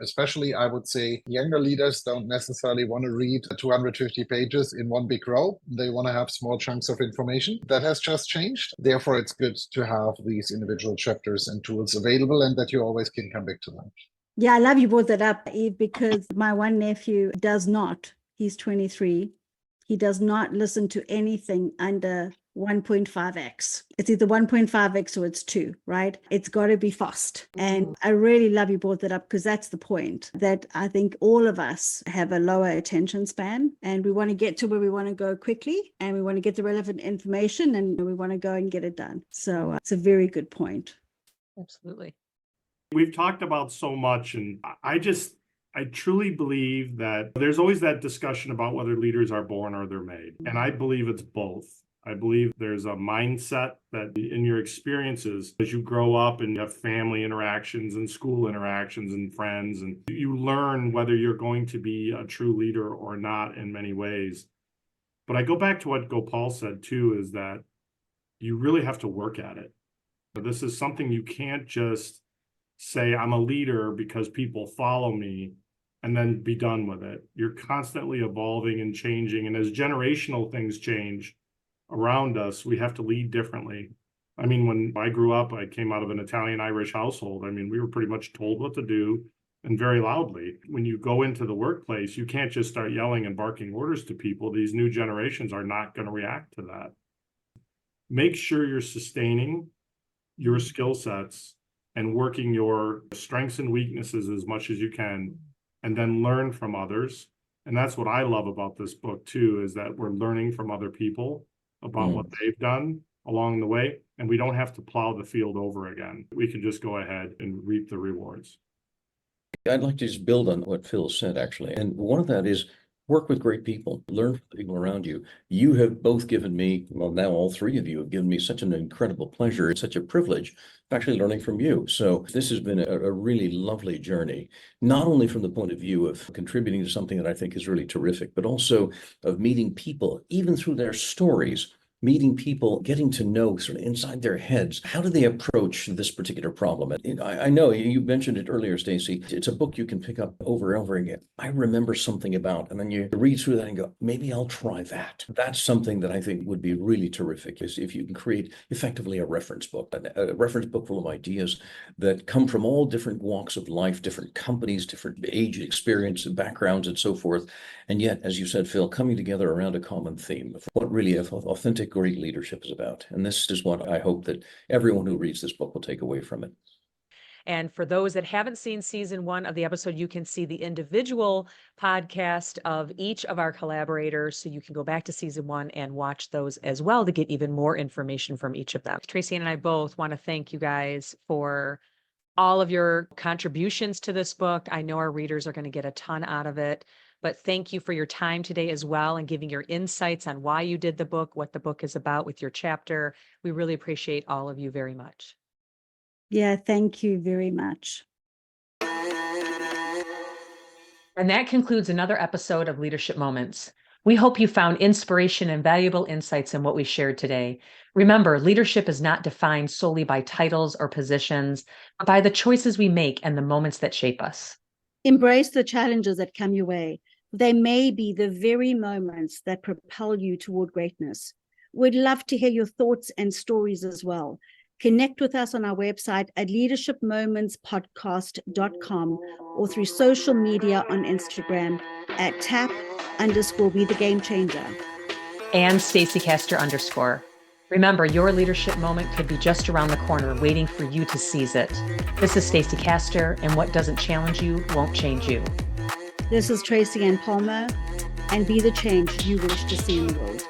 especially I would say younger leaders don't necessarily want to read 250 pages in one big row. They want to have small chunks of information. That has just changed. Therefore, it's good to have these individual chapters and tools available and that you always can come back to them. Yeah, I love you brought that up, Yves, because my one nephew does not. He's 23. He does not listen to anything under 1.5x. It's either 1.5x or it's 2, right? It's got to be fast. And I really love you brought that up because that's the point, that I think all of us have a lower attention span and we want to get to where we want to go quickly and we want to get the relevant information and we want to go and get it done. So it's a very good point. Absolutely. We've talked about so much, and I truly believe that there's always that discussion about whether leaders are born or they're made. And I believe it's both. I believe there's a mindset that in your experiences, as you grow up and you have family interactions and school interactions and friends, and you learn whether you're going to be a true leader or not in many ways. But I go back to what Gopal said too, is that you really have to work at it. This is something you can't just say I'm a leader because people follow me and then be done with it. You're constantly evolving and changing. And as generational things change around us, we have to lead differently. I mean, when I grew up, I came out of an Italian-Irish household. I mean, we were pretty much told what to do and very loudly. When you go into the workplace, you can't just start yelling and barking orders to people. These new generations are not going to react to that. Make sure you're sustaining your skill sets and working your strengths and weaknesses as much as you can, and then learn from others. And that's what I love about this book too, is that we're learning from other people about what they've done along the way, and we don't have to plow the field over again. We can just go ahead and reap the rewards. I'd like to just build on what Phil said, actually. And one of that is work with great people, learn from the people around you. You have both given me, well, now all three of you have given me such an incredible pleasure. It's such a privilege actually learning from you. So this has been a really lovely journey, not only from the point of view of contributing to something that I think is really terrific, but also of meeting people, even through their stories, meeting people, getting to know sort of inside their heads, how do they approach this particular problem? And I know you mentioned it earlier, Stacey, it's a book you can pick up over and over again. I remember something about, and then you read through that and go, maybe I'll try that. That's something that I think would be really terrific, is if you can create effectively a reference book full of ideas that come from all different walks of life, different companies, different age, experience, and backgrounds, and so forth. And yet, as you said, Phil, coming together around a common theme of what really authentic great leadership is about. And this is what I hope that everyone who reads this book will take away from it. And for those that haven't seen season 1 of the episode, you can see the individual podcast of each of our collaborators. So you can go back to season 1 and watch those as well to get even more information from each of them. Tracy and I both want to thank you guys for all of your contributions to this book. I know our readers are going to get a ton out of it. But thank you for your time today as well and giving your insights on why you did the book, what the book is about with your chapter. We really appreciate all of you very much. Yeah, thank you very much. And that concludes another episode of Leadership Moments. We hope you found inspiration and valuable insights in what we shared today. Remember, leadership is not defined solely by titles or positions, but by the choices we make and the moments that shape us. Embrace the challenges that come your way. They may be the very moments that propel you toward greatness. We'd love to hear your thoughts and stories as well. Connect with us on our website at leadershipmomentspodcast.com or through social media on Instagram at @tap_be-the-game-changer. And Stacey_Caster_. Remember, your leadership moment could be just around the corner, waiting for you to seize it. This is Stacey Caster, and what doesn't challenge you won't change you. This is Tracy Ann Palmer, and be the change you wish to see in the world.